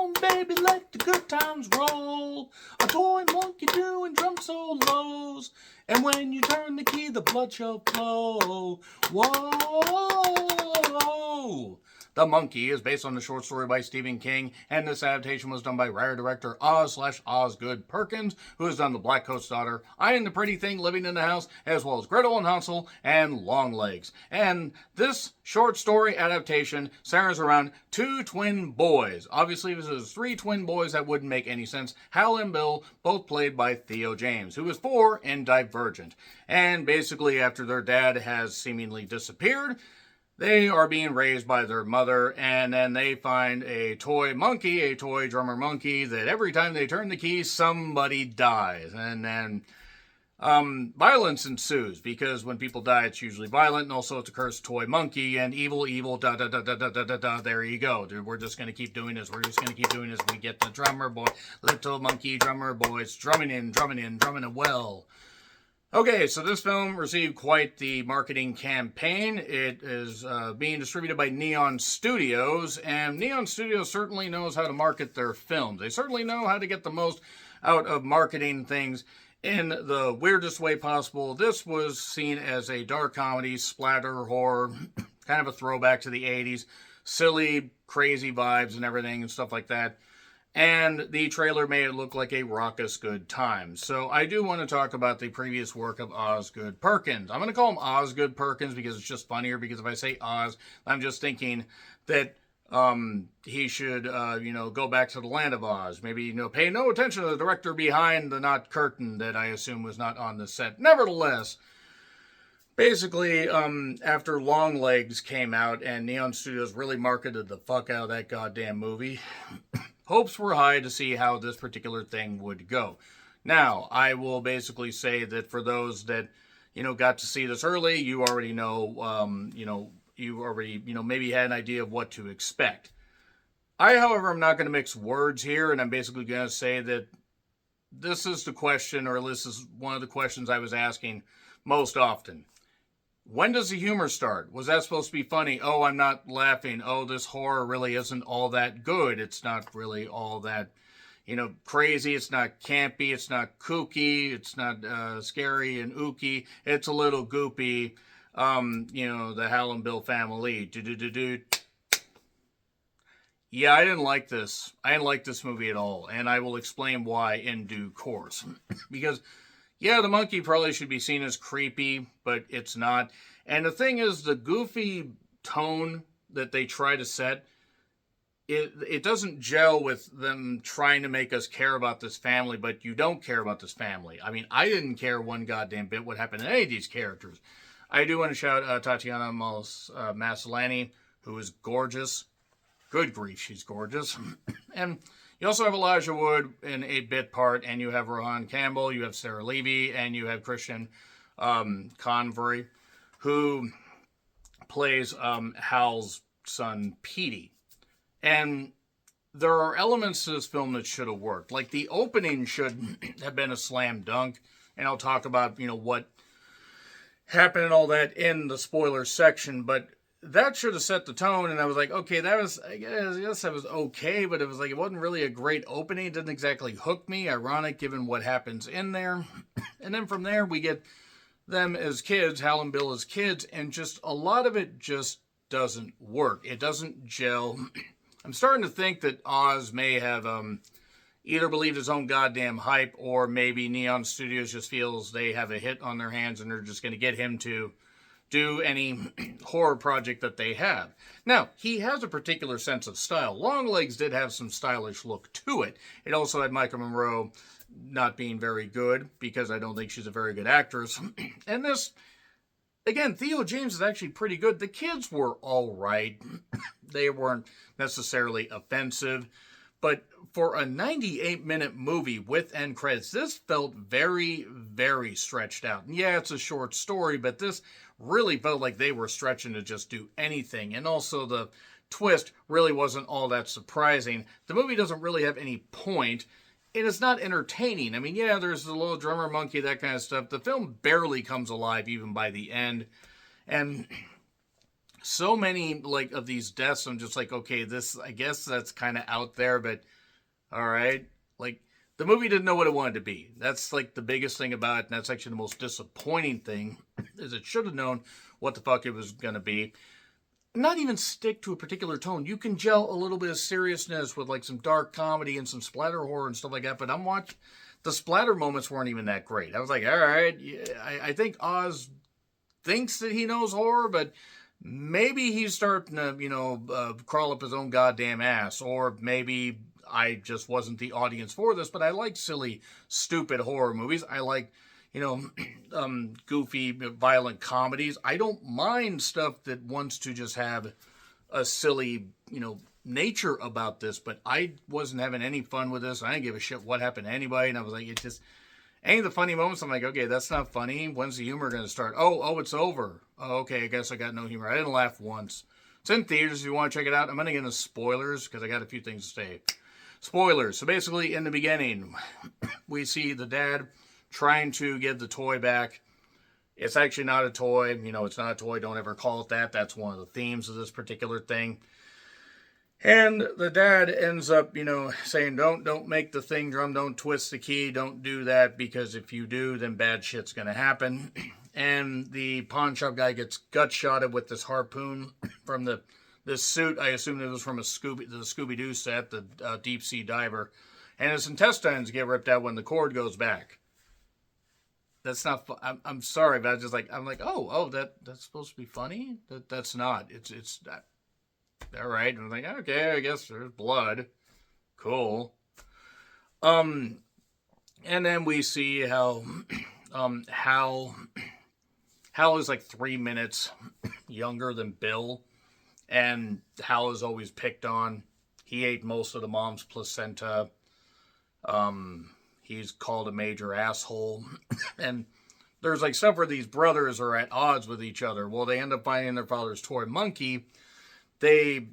on, baby, let the good times roll. A toy monkey doing drum solos. And when you turn the key, the blood shall flow. Whoa! The Monkey is based on the short story by Stephen King, and this adaptation was done by writer director Osgood Perkins, who has done The Black Coat's Daughter, I Am the Pretty Thing Living in the House, as well as Gretel and Hansel and Longlegs. And this short story adaptation centers around two twin boys. Obviously, this is three twin boys that wouldn't make any sense. Hal and Bill, both played by Theo James, who is 4 in Divergent. And basically, after their dad has seemingly disappeared, they are being raised by their mother, and then they find a toy monkey, a toy drummer monkey, that every time they turn the key, somebody dies. And then violence ensues, because when people die, it's usually violent, and also it's a cursed toy monkey, and evil, da da da da da da da da. There you go. Dude, we're just gonna keep doing this. We're just gonna keep doing this. We get the drummer boy, little monkey drummer boys, drumming in, well. Okay, so this film received quite the marketing campaign. It is being distributed by Neon Studios, and Neon Studios certainly knows how to market their films. They certainly know how to get the most out of marketing things in the weirdest way possible. This was seen as a dark comedy, splatter horror, kind of a throwback to the 80s, silly, crazy vibes and everything and stuff like that. And the trailer made it look like a raucous good time. So I do want to talk about the previous work of Osgood Perkins. I'm going to call him Osgood Perkins because it's just funnier, because if I say Oz, I'm just thinking that he should, go back to the land of Oz. Maybe, pay no attention to the director behind the not curtain that I assume was not on the set. Nevertheless, basically, after Longlegs came out and Neon Studios really marketed the fuck out of that goddamn movie, hopes were high to see how this particular thing would go. Now, I will basically say that for those that, got to see this early, you already know, you already, maybe had an idea of what to expect. I, however, am not going to mix words here, and I'm basically going to say that this is the question, or this is one of the questions I was asking most often. When does the humor start? Was that supposed to be funny? Oh, I'm not laughing. Oh, this horror really isn't all that good. It's not really all that, crazy. It's not campy. It's not kooky. It's not scary and ooky. It's a little goopy. The Hal and Bill family. Yeah, I didn't like this. I didn't like this movie at all. And I will explain why in due course. Because yeah, the monkey probably should be seen as creepy, but it's not. And the thing is, the goofy tone that they try to set, it doesn't gel with them trying to make us care about this family, but you don't care about this family. I mean, I didn't care one goddamn bit what happened to any of these characters. I do want to shout Tatiana Maslany, who is gorgeous. Good grief, she's gorgeous. And you also have Elijah Wood in a bit part, and you have Rohan Campbell, you have Sarah Levy, and you have Christian Convery, who plays Hal's son, Petey. And there are elements to this film that should have worked. Like, the opening should have been a slam dunk, and I'll talk about, what happened and all that in the spoiler section, but that should have set the tone, and I was like, okay, I guess that was okay, but it was like, it wasn't really a great opening. It didn't exactly hook me, ironic given what happens in there. And then from there, we get them as kids, Hal and Bill as kids, and just a lot of it just doesn't work. It doesn't gel. I'm starting to think that Oz may have either believed his own goddamn hype, or maybe Neon Studios just feels they have a hit on their hands and they're just going to get him to do any horror project that they have. Now, he has a particular sense of style. Longlegs did have some stylish look to it. It also had Micah Monroe not being very good, because I don't think she's a very good actress. And this, again, Theo James is actually pretty good. The kids were all right. They weren't necessarily offensive. But for a 98-minute movie with end credits, this felt very, very stretched out. And yeah, it's a short story, but this really felt like they were stretching to just do anything. And also the twist really wasn't all that surprising. The movie doesn't really have any point. It is not entertaining. I mean, yeah, there's the little drummer monkey, that kind of stuff. The film barely comes alive even by the end. And so many like of these deaths. I'm just like, okay, this, I guess that's kind of out there, but all right. Like, the movie didn't know what it wanted to be. That's like the biggest thing about it, and that's actually the most disappointing thing, is it should have known what the fuck it was going to be. Not even stick to a particular tone. You can gel a little bit of seriousness with like some dark comedy and some splatter horror and stuff like that, but I'm watching, the splatter moments weren't even that great. I was like, all right, yeah, I think Oz thinks that he knows horror, but maybe he's starting to, crawl up his own goddamn ass. Or maybe I just wasn't the audience for this, but I like silly, stupid horror movies. I like, you know, goofy, violent comedies. I don't mind stuff that wants to just have a silly, nature about this, but I wasn't having any fun with this. I didn't give a shit what happened to anybody, and I was like, it just, any of the funny moments, I'm like, okay, that's not funny. When's the humor going to start? Oh, it's over. Oh, okay, I guess I got no humor. I didn't laugh once. It's in theaters if you want to check it out. I'm going to get into spoilers because I got a few things to say. Spoilers. So basically, in the beginning, we see the dad trying to give the toy back. It's actually not a toy. It's not a toy. Don't ever call it that. That's one of the themes of this particular thing. And the dad ends up, saying, don't make the thing drum, don't twist the key, don't do that, because if you do, then bad shit's gonna happen. And the pawn shop guy gets gut shotted with this harpoon from this suit. I assume it was from the Scooby-Doo set, the deep sea diver. And his intestines get ripped out when the cord goes back. That's not. I'm sorry, but I'm like, oh, that's supposed to be funny. That's not. It's all right. And I'm like, okay, I guess there's blood. Cool. And then we see how Hal is like 3 minutes younger than Bill, and Hal is always picked on. He ate most of the mom's placenta. He's called a major asshole. And there's like stuff where these brothers are at odds with each other. Well, they end up finding their father's toy monkey. They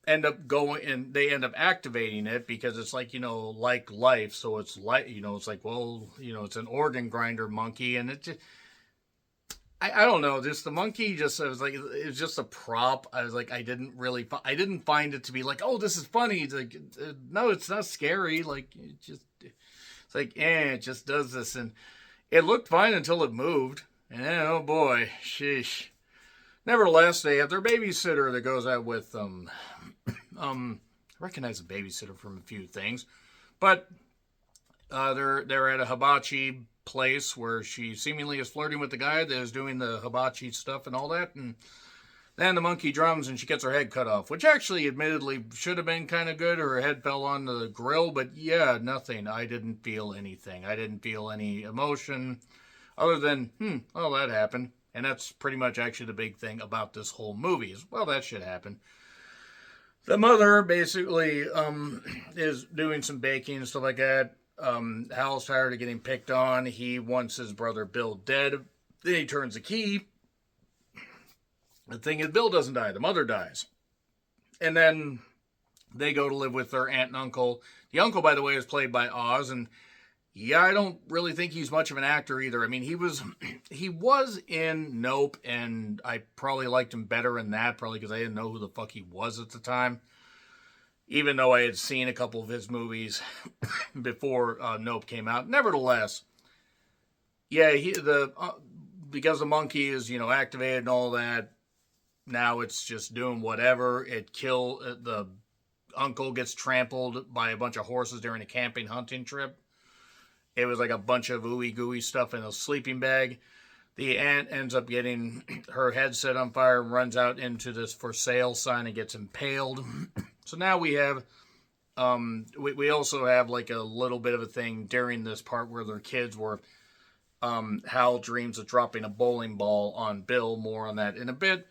end up activating it because it's like, like life. So it's like, it's like, well, it's an organ grinder monkey. And it just, I don't know, just the monkey I was like, it was just a prop. I was like, I didn't find it to be like, oh, this is funny. It's like, no, it's not scary. Like, it's like, it just does this. And it looked fine until it moved. And oh boy, sheesh. Nevertheless, they have their babysitter that goes out with them. I recognize the babysitter from a few things, but they're at a hibachi place where she seemingly is flirting with the guy that is doing the hibachi stuff and all that, and then the monkey drums and she gets her head cut off, which actually, admittedly, should have been kind of good. Her head fell on the grill, but yeah, nothing. I didn't feel anything. I didn't feel any emotion other than, oh, that happened. And that's pretty much actually the big thing about this whole movie is, well, that should happen. The mother basically is doing some baking and stuff like that. Hal's tired of getting picked on. He wants his brother Bill dead. Then he turns the key. The thing is, Bill doesn't die. The mother dies. And then they go to live with their aunt and uncle. The uncle, by the way, is played by Oz, and yeah, I don't really think he's much of an actor either. I mean, he was in Nope, and I probably liked him better in that, probably because I didn't know who the fuck he was at the time. Even though I had seen a couple of his movies before Nope came out. Nevertheless, yeah, because the monkey is, activated and all that, now it's just doing whatever. The uncle gets trampled by a bunch of horses during a camping hunting trip. It was like a bunch of ooey gooey stuff in a sleeping bag. The aunt ends up getting her head set on fire and runs out into this for sale sign and gets impaled. So now we have, we also have like a little bit of a thing during this part where their kids were, Hal dreams of dropping a bowling ball on Bill. More on that in a bit.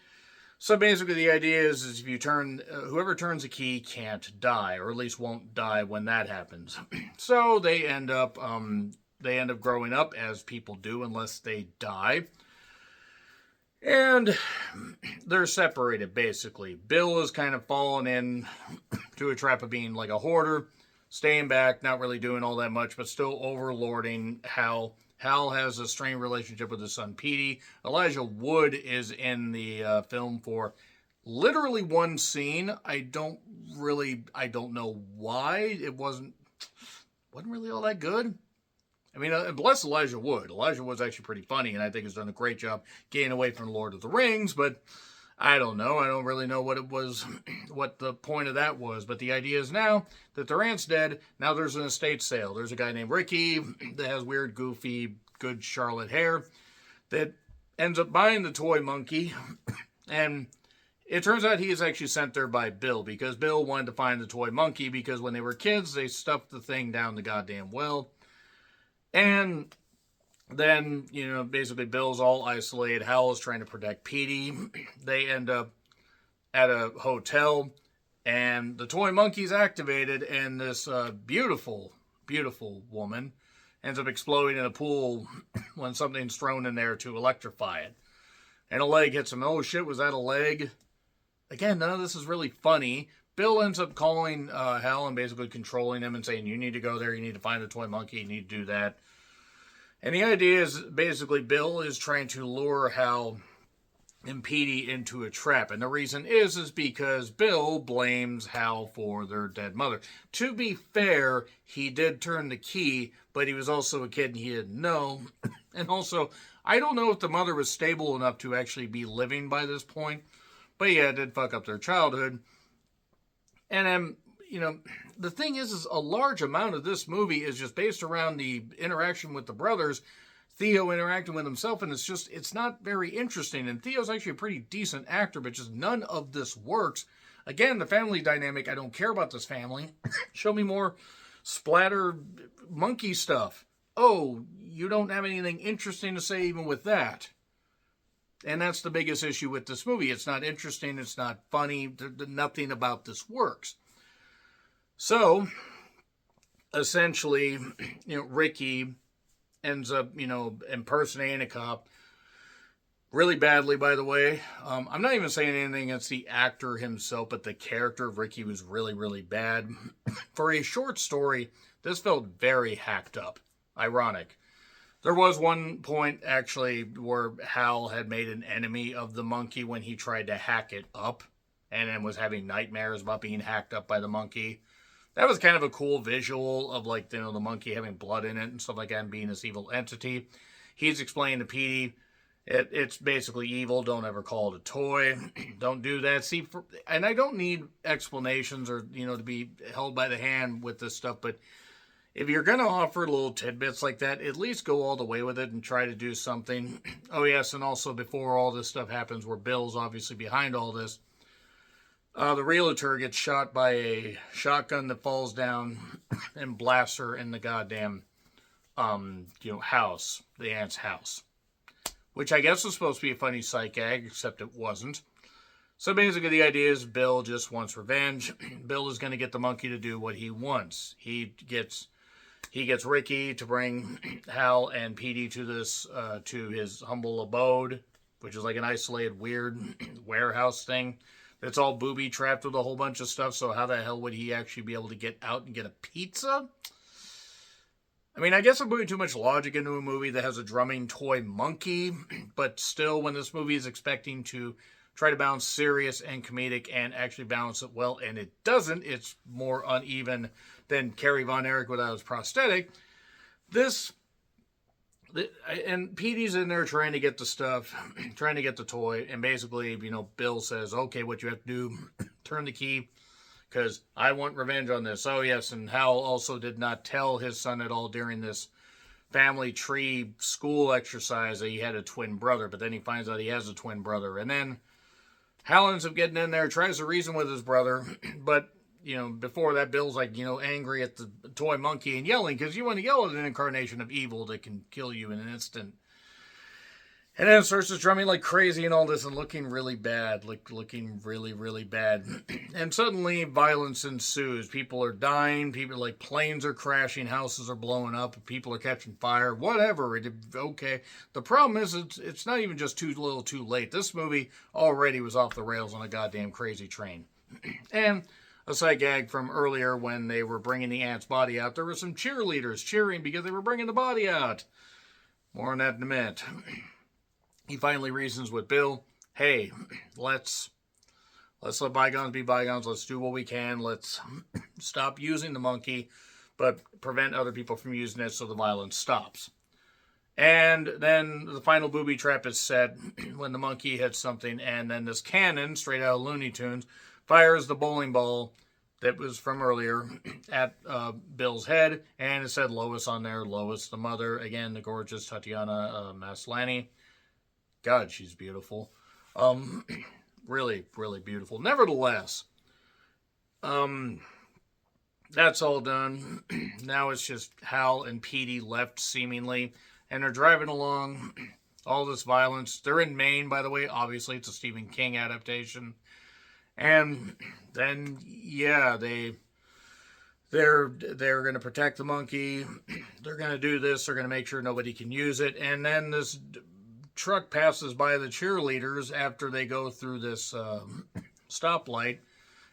So basically the idea is if you whoever turns a key can't die, or at least won't die when that happens. So they end up growing up as people do unless they die. And they're separated basically. Bill is kind of fallen in to a trap of being like a hoarder, staying back, not really doing all that much, but still overlording Hal. Hal has a strained relationship with his son, Petey. Elijah Wood is in the film for literally one scene. I don't know why it wasn't really all that good. I mean, bless Elijah Wood. Elijah Wood's actually pretty funny, and I think has done a great job getting away from Lord of the Rings, but I don't know. I don't really know what it was, what the point of that was. But the idea is now that their aunt's dead, now there's an estate sale. There's a guy named Ricky that has weird, goofy, good Charlotte hair that ends up buying the toy monkey. And it turns out he is actually sent there by Bill, because Bill wanted to find the toy monkey because when they were kids, they stuffed the thing down the goddamn well. And then, basically Bill's all isolated. Hal is trying to protect Petey. They end up at a hotel, and the toy monkey's activated, and this beautiful, beautiful woman ends up exploding in a pool when something's thrown in there to electrify it. And a leg hits him. Oh shit, was that a leg? Again, none of this is really funny. Bill ends up calling Hal and basically controlling him and saying, you need to go there, you need to find the toy monkey, you need to do that. And the idea is basically Bill is trying to lure Hal and Petey into a trap. And the reason is because Bill blames Hal for their dead mother. To be fair, he did turn the key, but he was also a kid and he didn't know. And also, I don't know if the mother was stable enough to actually be living by this point. But yeah, it did fuck up their childhood. And then, the thing is a large amount of this movie is just based around the interaction with the brothers, Theo interacting with himself, and it's not very interesting. And Theo's actually a pretty decent actor, but just none of this works. Again, the family dynamic, I don't care about this family. Show me more splatter monkey stuff. Oh, you don't have anything interesting to say even with that. And that's the biggest issue with this movie. It's not interesting. It's not funny. Nothing about this works. So, essentially, Ricky ends up, impersonating a cop. Really badly, by the way. I'm not even saying anything against the actor himself, but the character of Ricky was really, really bad. For a short story, this felt very hacked up. Ironic. There was one point, actually, where Hal had made an enemy of the monkey when he tried to hack it up, and then was having nightmares about being hacked up by the monkey. That was kind of a cool visual of, the monkey having blood in it and stuff like that, and being this evil entity. He's explaining to Petey, it's basically evil, don't ever call it a toy, don't do that. See, and I don't need explanations or, to be held by the hand with this stuff, but if you're going to offer little tidbits like that, at least go all the way with it and try to do something. Oh, yes, and also before all this stuff happens, where Bill's obviously behind all this, the realtor gets shot by a shotgun that falls down and blasts her in the goddamn, house, the aunt's house. Which I guess was supposed to be a funny sight gag, except it wasn't. So basically the idea is Bill just wants revenge. Bill is going to get the monkey to do what he wants. He gets Ricky to bring Hal and Petey to this, to his humble abode, which is like an isolated, weird warehouse thing. That's all booby-trapped with a whole bunch of stuff, so how the hell would he actually be able to get out and get a pizza? I mean, I guess I'm putting too much logic into a movie that has a drumming toy monkey, but still, when this movie is expecting to try to balance serious and comedic and actually balance it well, and it doesn't, it's more uneven than Carrie Von Erich without his prosthetic. And Petey's in there trying to get the stuff, trying to get the toy, and basically, Bill says, okay, what you have to do, turn the key, because I want revenge on this. Oh, yes, and Hal also did not tell his son at all during this family tree school exercise that he had a twin brother, but then he finds out he has a twin brother. And then Hal ends up getting in there, tries to reason with his brother, but, before that, Bill's angry at the toy monkey and yelling, because you want to yell at an incarnation of evil that can kill you in an instant. And then it starts just drumming like crazy and all this and looking really bad, looking really, really bad. And suddenly violence ensues. People are dying, planes are crashing, houses are blowing up, people are catching fire, whatever. Okay. The problem is it's not even just too little too late. This movie already was off the rails on a goddamn crazy train. And a side gag from earlier when they were bringing the aunt's body out, there were some cheerleaders cheering because they were bringing the body out. More on that in a minute. He finally reasons with Bill, hey, let's Let's let bygones be bygones. Let's do what we can. Let's stop using the monkey, but prevent other people from using it so the violence stops. And then the final booby trap is set when the monkey hits something, and then this cannon, straight out of Looney Tunes, fires the bowling ball that was from earlier at Bill's head, and it said Lois on there. Lois, the mother, again, the gorgeous Tatiana Maslany. God, she's beautiful. Really, really beautiful. Nevertheless, that's all done. Now it's just Hal and Petey left, seemingly, and they're driving along. All this violence. They're in Maine, by the way. Obviously, it's a Stephen King adaptation. And then, yeah, they're going to protect the monkey. They're going to do this. They're going to make sure nobody can use it. And then this truck passes by the cheerleaders after they go through this stoplight,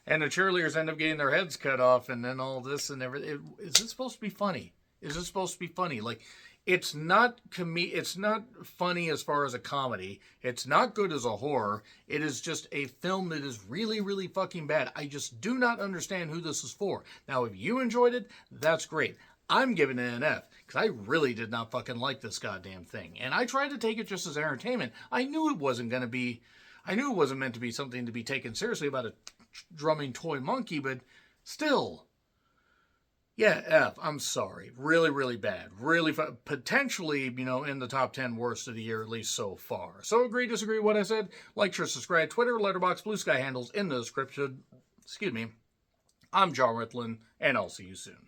and the cheerleaders end up getting their heads cut off, and then all this and everything. Is this supposed to be funny? Is this supposed to be funny? Like, it's not it's not funny as far as a comedy. It's not good as a horror. It is just a film that is really, really fucking bad. I just do not understand who this is for. Now, if you enjoyed it, that's great. I'm giving it an F, because I really did not fucking like this goddamn thing. And I tried to take it just as entertainment. I knew it wasn't meant to be something to be taken seriously about a drumming toy monkey, but still. Yeah, F, I'm sorry. Really, really bad. Really, potentially, in the top 10 worst of the year, at least so far. So agree, disagree with what I said? Like, share, subscribe, Twitter, Letterboxd, Blue Sky handles in the description. Excuse me. I'm John Ritlin, and I'll see you soon.